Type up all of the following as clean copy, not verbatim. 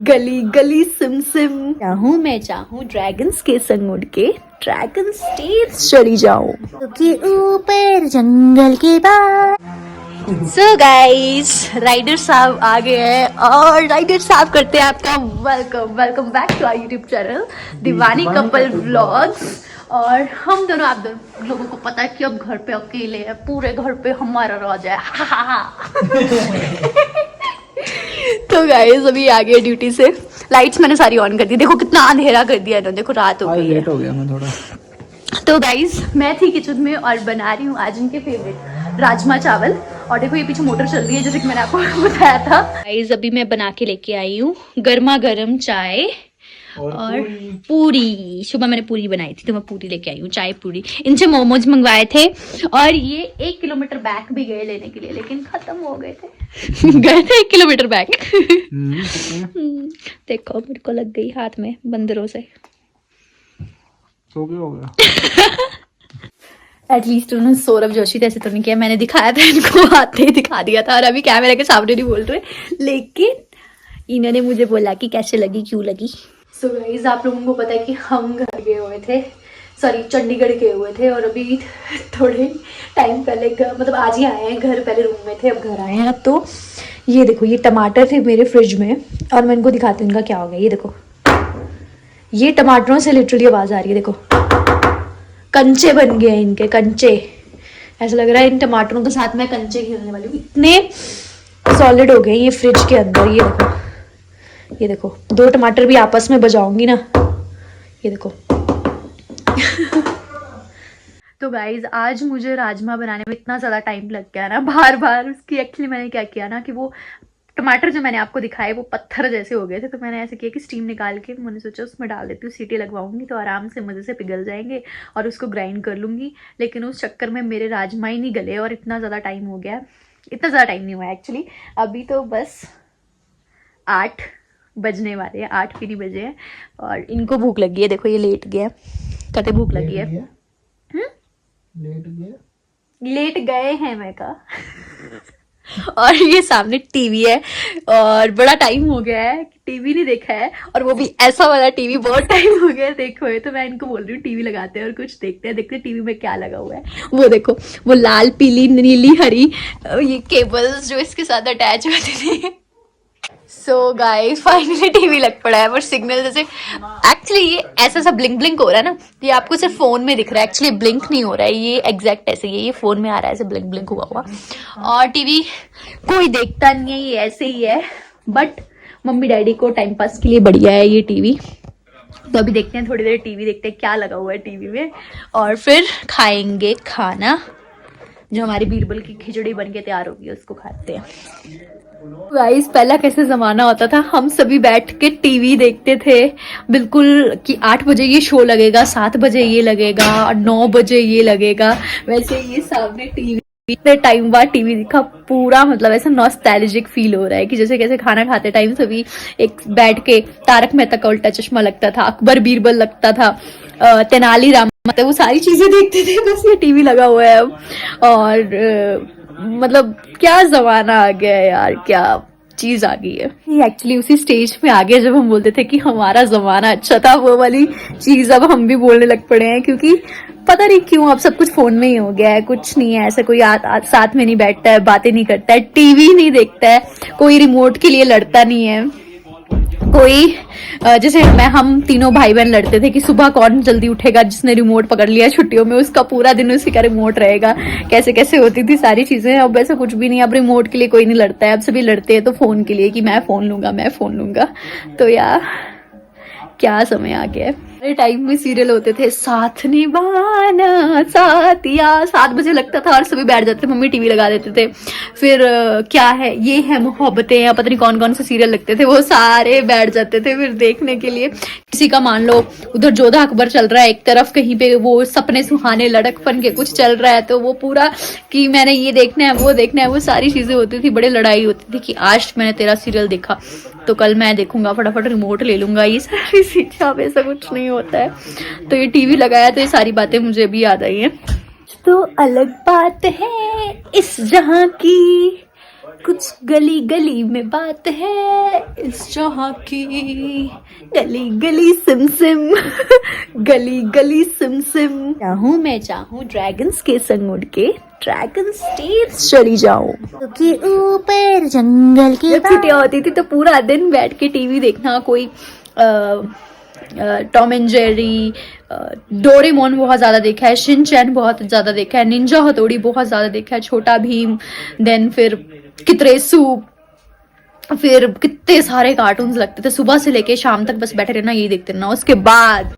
गली गली SIM SIM चाहूँ मैं चाहूँ ड्रैगन्स के संग उड़ के ड्रैगन स्टेट चली जाऊं के ऊपर जंगल के पार। सो गाइस राइडर साहब आ गए हैं और राइडर साहब करते हैं आपका welcome back to our YouTube channel Deewani couple vlogs. और हम दोनों आप दोनों लोगों को पता है कि अब घर पे अकेले हैं, पूरे घर पे हमारा राजा है। तो गाइस अभी आ गए ड्यूटी से, लाइट्स मैंने सारी ऑन कर दी, देखो कितना अंधेरा कर दिया इन्होंने, देखो रात हो गई है। लेट हो गया मैं थोड़ा। तो गाइस मैं थी किचन में और बना रही हूँ आज इनके फेवरेट राजमा चावल। और देखो ये पीछे मोटर चल रही है जैसे कि मैंने आपको बताया था। गाइस अभी मैं बना के लेके आई हूँ गर्मा गर्म चाय और पूरी। सुबह मैंने पूरी बनाई थी तो मैं पूरी लेके आई हूँ, चाय पूरी। इनसे मोमोज मंगवाए थे और ये 1 किलोमीटर बैक भी गए लेने के लिए, लेकिन खत्म हो गए थे। गए थे 1 किलोमीटर बैक। देखो मेरे को लग गई हाथ में बंदरों से। सो गया होगा। एटलीस्ट उन्होंने सौरभ जोशी तो ऐसे तो नहीं किया, मैंने दिखाया था इनको, हाथ नहीं दिखा दिया था। और अभी कैमरे के सामने नहीं बोल रहे, लेकिन इन्होंने मुझे बोला कि कैसे लगी, क्यों लगी। सो गाइस आप लोगों को पता है कि हम घर गए हुए थे, सॉरी चंडीगढ़ गए हुए थे और अभी थोड़े टाइम पहले मतलब आज ही आए हैं घर। पहले रूम में थे अब घर आए हैं। अब तो ये देखो ये टमाटर थे मेरे फ्रिज में और मैं इनको दिखाती हूँ इनका क्या हो गया। ये देखो ये टमाटरों से लिटरली आवाज आ रही है, देखो कंचे बन गए हैं इनके, कंचे। ऐसा लग रहा है इन टमाटरों के साथ मैं कंचे खेलने वाली हूँ, इतने सॉलिड हो गए ये फ्रिज के अंदर। ये देखो 2 टमाटर भी आपस में बजाऊंगी ना, ये देखो। तो गाइज आज मुझे राजमा बनाने में इतना ज़्यादा टाइम लग गया ना, बार बार उसकी। एक्चुअली मैंने क्या किया ना कि वो टमाटर जो मैंने आपको दिखाए वो पत्थर जैसे हो गए थे, तो मैंने ऐसे किया कि स्टीम निकाल के मैंने सोचा उसमें डाल देती हूँ, सीटी लगवाऊंगी तो आराम से मज़े से पिघल जाएंगे और उसको ग्राइंड कर लूँगी। लेकिन उस चक्कर में मेरे राजमा ही नहीं गले और इतना ज़्यादा टाइम हो गया। इतना ज़्यादा टाइम नहीं हुआ एक्चुअली, अभी तो बस 8 बजने वाले हैं, 8 भी नहीं बजे हैं। और इनको भूख लगी है, देखो ये लेट गया, कहते भूख लगी है। लेट गए हैं मैं कहा। और ये सामने टीवी है और बड़ा टाइम हो गया है टीवी नहीं देखा है, और वो भी ऐसा वाला टीवी, बहुत टाइम हो गया है देखो है। तो मैं इनको बोल रही हूँ टीवी लगाते हैं और कुछ देखते हैं, देखते हैं टीवी में क्या लगा हुआ है। वो देखो वो लाल पीली नीली हरी ये केबल्स जो इसके साथ अटैच होते थे। सो गाइस फाइनली टीवी लग पड़ा है, पर सिग्नल जैसे एक्चुअली ये ऐसा सा ब्लिंक ब्लिंक हो रहा है ना, ये आपको सिर्फ फोन में दिख रहा है, एक्चुअली ब्लिंक नहीं हो रहा है, ये एग्जैक्ट ऐसे ही है, ये फोन में आ रहा है ऐसे ब्लिंक ब्लिंक हुआ हुआ। और टीवी कोई देखता नहीं है, ये ऐसे ही है, बट मम्मी डैडी को टाइम पास के लिए बढ़िया है ये टीवी। तो अभी देखते हैं, थोड़ी देर टीवी देखते हैं क्या लगा हुआ है टीवी में, और फिर खाएंगे खाना। जो हमारी बीरबल की खिचड़ी बन के तैयार होगी उसको खाते हैं। गाइस पहला कैसे जमाना होता था, हम सभी बैठ के टीवी देखते थे बिल्कुल कि 8 बजे ये शो लगेगा, 7 बजे ये लगेगा और 9 बजे ये लगेगा। वैसे ये सामने टीवी, इतने टाइम बाद टीवी दिखा, पूरा मतलब ऐसा नॉस्टैल्जिक फील हो रहा है कि जैसे कैसे खाना खाते टाइम सभी एक बैठ के तारक मेहता का उल्टा चश्मा लगता था, अकबर बीरबल लगता था, तेनालीराम, मतलब वो सारी चीजें देखते थे। बस ये टीवी लगा हुआ है अब। और मतलब क्या जमाना आ गया है यार, क्या चीज आ गई है। एक्चुअली उसी स्टेज पे आ गया जब हम बोलते थे कि हमारा जमाना अच्छा था, वो वाली चीज अब हम भी बोलने लग पड़े हैं। क्योंकि पता नहीं क्यों अब सब कुछ फोन में ही हो गया है, कुछ नहीं है ऐसा, कोई साथ में नहीं बैठता है, बातें नहीं करता है, टीवी नहीं देखता है, कोई रिमोट के लिए लड़ता नहीं है, कोई जैसे हम तीनों भाई बहन लड़ते थे कि सुबह कौन जल्दी उठेगा, जिसने रिमोट पकड़ लिया छुट्टियों में उसका पूरा दिन उसी का रिमोट रहेगा, कैसे कैसे होती थी सारी चीजें। अब ऐसा कुछ भी नहीं, अब रिमोट के लिए कोई नहीं लड़ता है, अब सभी लड़ते हैं तो फोन के लिए कि मैं फोन लूंगा, मैं फोन लूंगा। तो यार क्या समय आ गया है। मेरे टाइम में सीरियल होते थे, साथ निभाना साथिया, 7 बजे लगता था और सभी बैठ जाते थे, मम्मी टीवी लगा देते थे। फिर क्या है ये है मोहब्बतें, या पता नहीं कौन कौन से सीरियल लगते थे, वो सारे बैठ जाते थे फिर देखने के लिए। किसी का मान लो उधर जोधा अकबर चल रहा है एक तरफ, कहीं पे वो सपने सुहाने लड़कपन के कुछ चल रहा है, तो वो पूरा कि मैंने ये देखना है वो देखना है, वो सारी चीजें होती थी। बड़ी लड़ाई होती थी कि आज मैंने तेरा सीरियल देखा तो कल मैं देखूंगा, फटाफट रिमोट ले लूंगा, ये सारी चीजें। अब ऐसा कुछ नहीं होता है। तो ये टीवी लगाया तो ये सारी बातें मुझे भी याद आई हैं। तो अलग बात है इस जहां की, कुछ गली गली में बात है इस जहाँ की, गली गली सिम सिम गली गली सिम सिम। चाहूँ मैं चाहूँ ड्रैगन्स के संग उड़ के ड्रैगन स्टेट चली जाऊं के ऊपर जंगल के जब छुट्टियां होती थी तो पूरा दिन बैठ के टीवी देखना। कोई टॉम एंड जेरी, डोरेमोन बहुत ज्यादा देखा है, शिनचैन बहुत ज्यादा देखा है, निंजा हथौड़ी बहुत ज्यादा देखा है, छोटा भीम, देन फिर कितरेसू, फिर कितने सारे कार्टून्स लगते थे। सुबह से लेके शाम तक बस बैठे रहना, यही देखते रहना। उसके बाद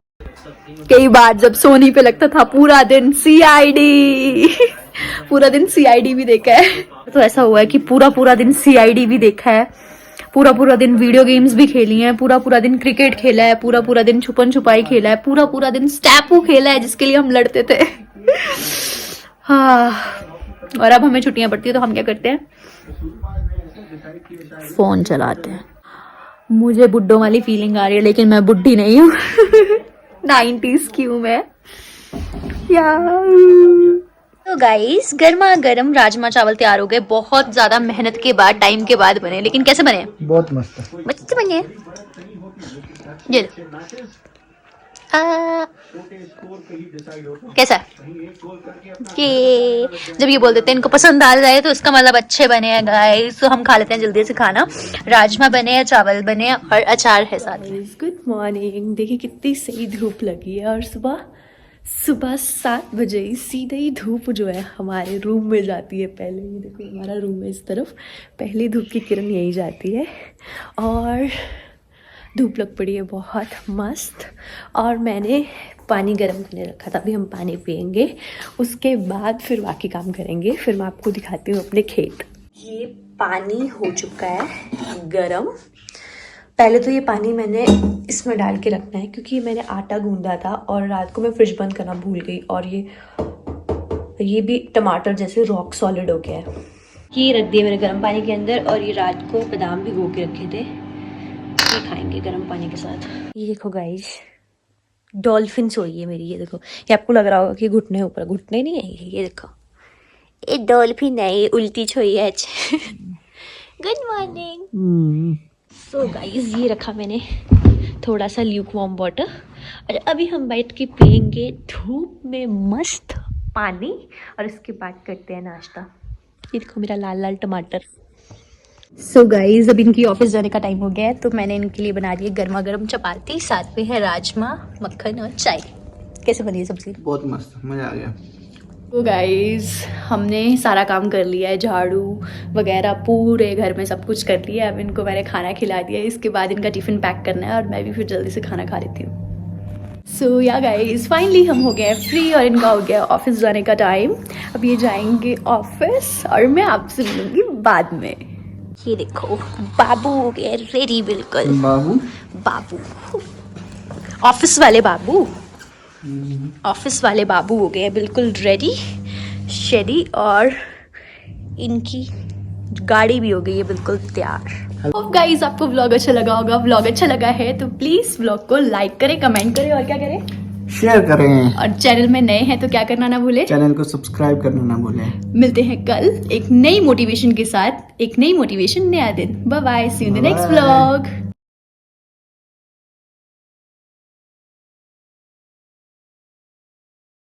कई बार जब सोनी पे लगता था पूरा दिन सीआईडी पूरा दिन सीआईडी भी देखा है। तो ऐसा हुआ है कि पूरा दिन सीआईडी भी देखा है, पूरा दिन वीडियो गेम्स भी खेली हैं, पूरा दिन क्रिकेट खेला है, पूरा दिन छुपन छुपाई खेला है, पूरा दिन स्टैपू खेला है जिसके लिए हम लड़ते थे। हाँ, और अब हमें छुट्टियां पड़ती है तो हम क्या करते हैं, फोन चलाते हैं। मुझे बुड्ढों वाली फीलिंग आ रही है लेकिन मैं बुड्ढी नहीं हूँ 90s की हूँ मैं। तो गाइस गर्मा गर्म राजमा चावल तैयार हो गए। बहुत ज्यादा मेहनत के बाद, टाइम के बाद बने, लेकिन कैसे बने? बहुत मस्त है। मस्त बने। ये कैसा कि जब ये बोल देते हैं इनको पसंद आ जाए तो इसका मतलब अच्छे बने हैं गाइस। तो हम खा लेते हैं जल्दी से खाना। राजमा बने हैं, चावल बने हैं और अचार है साथ में। Good morning. देखिए कितनी सही धूप लगी है और सुबह 7 बजे ही सीधे ही धूप जो है हमारे रूम में जाती है। पहले ये देखो हमारा रूम है इस तरफ, पहली धूप की किरण यही जाती है और धूप लग पड़ी है बहुत मस्त। और मैंने पानी गर्म करने रखा था, अभी हम पानी पियेंगे, उसके बाद फिर बाकी काम करेंगे। फिर मैं आपको दिखाती हूँ अपने खेत। ये पानी हो चुका है गरम। पहले तो ये पानी मैंने इसमें डाल के रखना है क्योंकि मैंने आटा गूंदा था और रात को मैं फ्रिज बंद करना भूल गई और ये भी टमाटर जैसे रॉक सॉलिड हो गया है। ये रख दिए मैंने गर्म पानी के अंदर और ये रात को बादाम भिगो के रखे थे, ये खाएंगे गर्म पानी के साथ। ये देखो गाइस डॉल्फिन सोई है मेरी। ये देखो, ये आपको लग रहा होगा कि घुटने ऊपर, घुटने नहीं है, ये देखो ये डॉल्फिन है, ये उल्टी सोई है। Good morning. सो गाइस ये रखा मैंने थोड़ा सा ल्यूक वार्म वाटर और अभी हम बैठ के पियेंगे धूप में मस्त पानी और इसके बाद करते हैं नाश्ता। ये देखो मेरा लाल लाल टमाटर। सो गाइज अब इनकी ऑफिस जाने का टाइम हो गया है तो मैंने इनके लिए बना दी है गर्मा गर्म चपाती, साथ में है राजमा, मक्खन और चाय। कैसे बनी है सब्जी? बहुत मस्त, मजा आ गया। तो गाइज हमने सारा काम कर लिया है, झाड़ू वगैरह पूरे घर में सब कुछ कर लिया है। अब इनको मैंने खाना खिला दिया है, इसके बाद इनका टिफिन पैक करना है और मैं भी फिर जल्दी से खाना खा लेती हूँ। सो या गाइज फाइनली हम हो गए फ्री और इनका हो गया ऑफिस जाने का टाइम। अब ये जाएंगे ऑफिस और मैं आपसे मिलूंगी बाद में। ये देखो बाबू हो गए रेडी, बिल्कुल बाबू ऑफिस वाले बाबू हो गए बिल्कुल रेडी शेडी और इनकी गाड़ी भी हो गई है बिल्कुल तैयार। होप गाइस आपको व्लॉग अच्छा लगा होगा। व्लॉग अच्छा लगा है तो प्लीज व्लॉग को लाइक करें, कमेंट करें और क्या करें, शेयर करें। और चैनल में नए हैं तो क्या करना ना भूले, चैनल को सब्सक्राइब करना ना भूलें। मिलते हैं कल एक नई मोटिवेशन के साथ, एक नई मोटिवेशन नया दिन। Bye bye, see you in the next vlog.